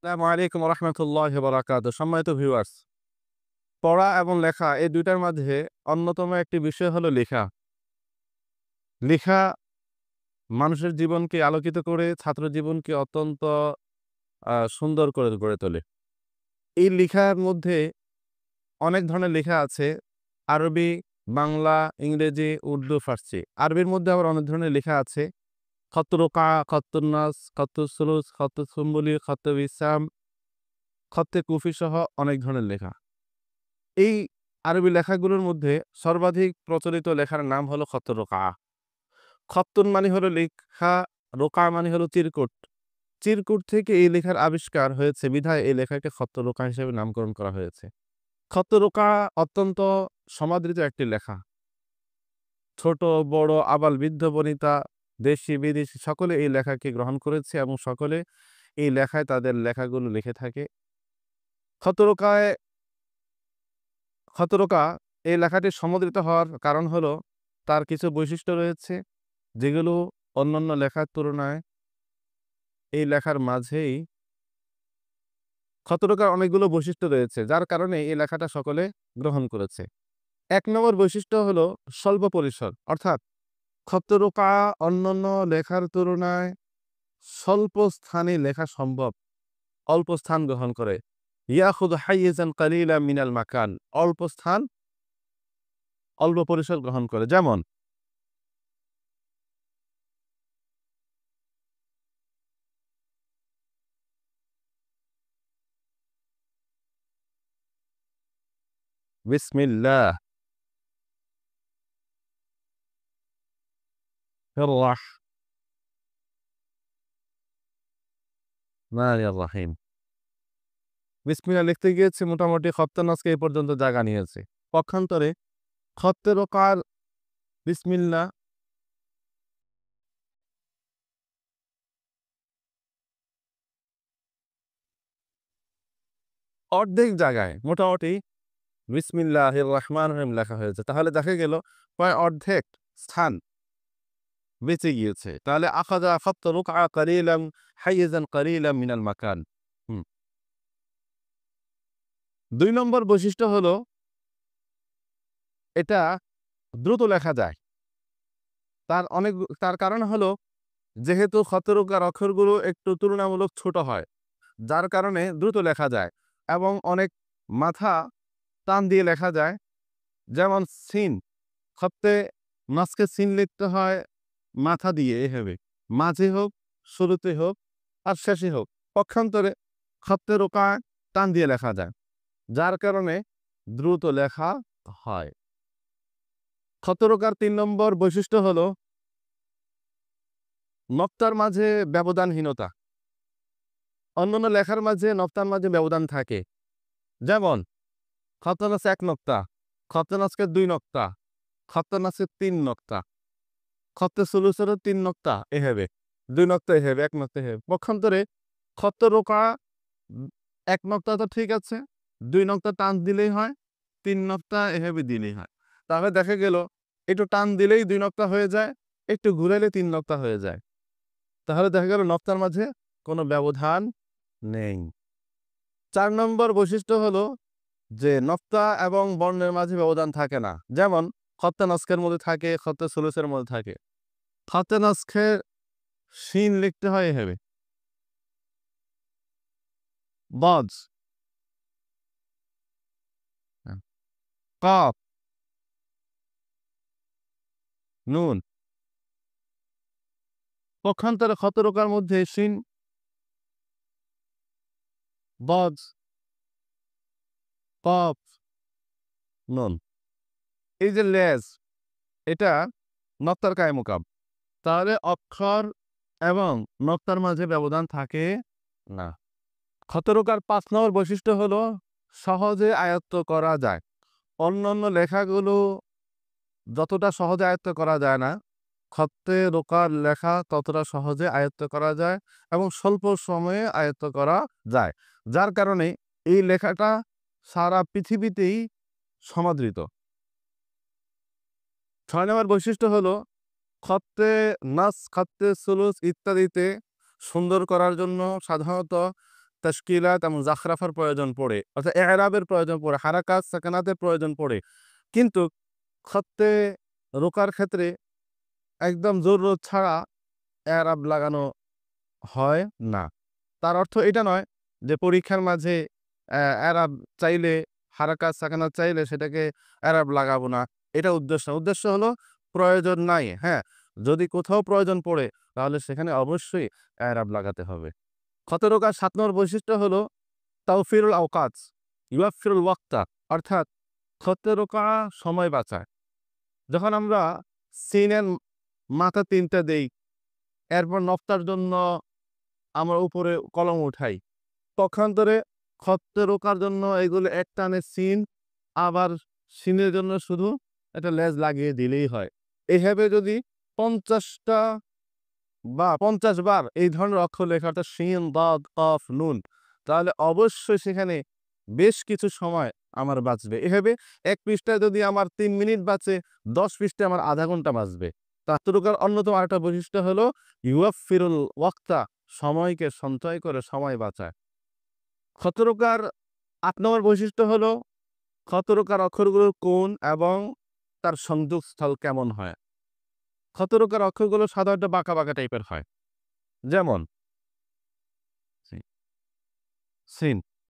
আসসালামু আলাইকুম রহমতুল্লাহ বারাকাত। সম্মানিত ভিউয়ার্স, পড়া এবং লেখা এই দুইটার মাঝে অন্যতম একটি বিষয় হলো লেখা। লেখা মানুষের জীবনকে আলোকিত করে, ছাত্র জীবনকে অত্যন্ত সুন্দর করে গড়ে তোলে। এই লেখার মধ্যে অনেক ধরনের লেখা আছে। আরবি, বাংলা, ইংরেজি, উর্দু, ফার্সি। আরবির মধ্যে আবার অনেক ধরনের লেখা আছে। খত্ত রোকা, খত্তুন নাস, খত্তুস সুলুস, খত্তুস সুম্বুলি, খত্ত বিসাম, খত্তে কুফি সহ অনেক ধরনের লেখা। এই আরবি লেখাগুলোর মধ্যে সর্বাধিক প্রচলিত লেখার নাম হলো খত্ত রোকা। খত্তুন মানে হলো লেখা, রোকা মানে হলো চিরকুট। চিরকুট থেকে এই লেখার আবিষ্কার হয়েছে বিধায় এই লেখাকে খত্ত রোকা হিসেবে নামকরণ করা হয়েছে। খত্ত রোকা অত্যন্ত সমাদৃত একটি লেখা। ছোট বড় আবাল বৃদ্ধ বনিতা, দেশি বিদেশি সকলে এই লেখাকে গ্রহণ করেছে এবং সকলে এই লেখায় তাদের লেখাগুলো লিখে থাকে। খত্ত রোকায় খতরকা এই লেখাটি সমাদৃত হওয়ার কারণ হলো তার কিছু বৈশিষ্ট্য রয়েছে, যেগুলো অন্যান্য লেখার তুলনায় এই লেখার মাঝেই খতরকার অনেকগুলো বৈশিষ্ট্য রয়েছে, যার কারণে এই লেখাটা সকলে গ্রহণ করেছে। ১ নম্বর বৈশিষ্ট্য হলো স্বল্প পরিসর, অর্থাৎ খতরকা অন্যান্য লেখার তুলনায় স্বল্প স্থানে লেখা সম্ভব, অল্প স্থান গ্রহণ করে। ইয়াখুদ হাইয়্যিজান কালিলাম মিনাল মাকান, অল্প স্থান অল্প পরিসর গ্রহণ করে। যেমন বিসমিল্লাহ রহমানির রহিম। বিসমিল্লাহ লিখতে গিয়েছে মোটামুটি খত্তের নাসকে এই পর্যন্ত জায়গা নিয়েছে। পক্ষান্তরে খত্তের ওকার বিসমিল্লাহ অর্ধেক জায়গায় মোটামুটি বিসমিল্লাহির রহমানির রহিম লেখা হয়েছে। তাহলে দেখা গেল প্রায় অর্ধেক স্থান বেঁচে গিয়েছে। তাহলে আখাযা খাত্ত রুকআ কালিলাম হাইয়্যিজান কালিলাম মিনাল মাকান। হুম। ২ নম্বর বৈশিষ্ট্য হলো এটা দ্রুত লেখা যায়। তার কারণ হলো যেহেতু খতরকার অক্ষরগুলো একটু তুলনামূলক ছোট হয়, যার কারণে দ্রুত লেখা যায় এবং অনেক মাথা টান দিয়ে লেখা যায়। যেমন সিন, খত্তে নাসকে সিন লিখতে হয় মাথা দিয়ে এভাবে, মাঝে হোক, শুরুতে হোক আর শেষে হোক। পক্ষান্তরে খত্তে রোকায় টান দিয়ে লেখা যায়, যার কারণে দ্রুত লেখা হয়। খত্তে রোকার ৩ নম্বর বৈশিষ্ট্য হলো নক্তার মাঝে ব্যবধানহীনতা। অন্যান্য লেখার মাঝে নক্তার মাঝে ব্যবধান থাকে। যেমন খত্তে নাস ১ নক্তা, খত্তে নাসকে ২ নক্তা, খত্তে নাসকে ৩ নক্তা, খত্তে সুলুসেরও ৩ নক্তা এভাবে, ২ নক্তা এভাবে, ১ নক্তা এভাবে। পক্ষান্তরে খত্তে রোকা ১ নক্তা তো ঠিক আছে, ২ নক্তা টান দিলেই হয়, ৩ নক্তা এভাবে দিলেই হয়। তাহলে দেখা গেল একটু টান দিলেই ২ নক্তা হয়ে যায়, একটু ঘুরাইলে ৩ নক্তা হয়ে যায়। তাহলে দেখা গেল নক্তার মাঝে কোনো ব্যবধান নেই। ৪ নম্বর বৈশিষ্ট্য হলো যে নক্তা এবং বর্ণের মাঝে ব্যবধান থাকে না। যেমন খত্তে নাসখের মধ্যে থাকে, খত্তে সুলুসের মধ্যে থাকে। খত্তে নাসখে শিন লিখতে হয় এভাবে, বজ, কফ, নুন। পক্ষান্তরে খত্তে রোকার মধ্যে শিন, বজ, কফ, নুন। এই যে লেজ, এটা নক্তার কায়মুকাম। তাহলে অক্ষর এবং নক্তার মাঝে ব্যবধান থাকে না। খত্তে রোকার ৫ নম্বর বৈশিষ্ট্য হলো সহজে আয়ত্ত করা যায়। অন্যান্য লেখাগুলো যতটা সহজে আয়ত্ত করা যায় না, খত্তে রোকার লেখা ততটা সহজে আয়ত্ত করা যায় এবং স্বল্প সময়ে আয়ত্ত করা যায়। যার কারণে এই লেখাটা সারা পৃথিবীতেই সমাদৃত। ৬ নম্বর বৈশিষ্ট্য হলো খত্তে নাস, খত্তে সুলুস ইত্যাদিতে সুন্দর করার জন্য সাধারণত তাশকিলাত এবং জাখরাফার প্রয়োজন পড়ে, অর্থাৎ এ'রাবের প্রয়োজন পড়ে, হারাকাত সাকানাতের প্রয়োজন পড়ে। কিন্তু খত্তে রোকার ক্ষেত্রে একদম জরুরত ছাড়া এ'রাব লাগানো হয় না। তার অর্থ এটা নয় যে পরীক্ষার মাঝে এ'রাব চাইলে, হারাকাত সাকানাত চাইলে সেটাকে এ'রাব লাগাবো না। এটা উদ্দেশ্য না। উদ্দেশ্য হলো প্রয়োজন নাই। হ্যাঁ? যদি কোথাও প্রয়োজন পড়ে তাহলে সেখানে অবশ্যই এ'রাব লাগাতে হবে। খত রোকার ৭ নম্বর বৈশিষ্ট্য হলো তাওফিরুল আওকাত, ইউয়াফফিরুল ওয়াক্তা, অর্থাৎ খত রোকা সময় বাঁচায়। যখন আমরা সিনের মাথা ৩ টা দেই, এরপর নক্তার জন্য আমরা উপরে কলম উঠাই। পক্ষান্তরে খত্তে রোকার জন্য এগুলো একটানে সিন, আবার সিনের জন্য শুধু একটা লেজ লাগিয়ে দিলেই হয়। এভাবে যদি ৫০ টা বা ৫০ বার এই ধরনের অক্ষর লেখা, অর্থাৎ শিন, দাদ, কফ, নুন, তাহলে অবশ্যই সেখানে বেশ কিছু সময় আমার বাঁচবে। এভাবে ১ পৃষ্ঠায় যদি আমার ৩ মিনিট বাঁচে, ১০ পৃষ্ঠায় আমার আধা ঘন্টা বাঁচবে। তাত্তুরুকার অন্যতম আরেকটা বৈশিষ্ট্য হলো ইউয়াফফিরুল ওয়াক্তা, সময়কে সঞ্চয় করে সময় বাঁচায়। খতরকার ৮ নম্বর বৈশিষ্ট্য হলো খতরকার অক্ষরগুলোর কোণ এবং তার সংযোগস্থল কেমন হয়। খতরকার অক্ষরগুলো সাধারণত বাঁকা, বাঁকা টাইপের হয়। যেমন সিন।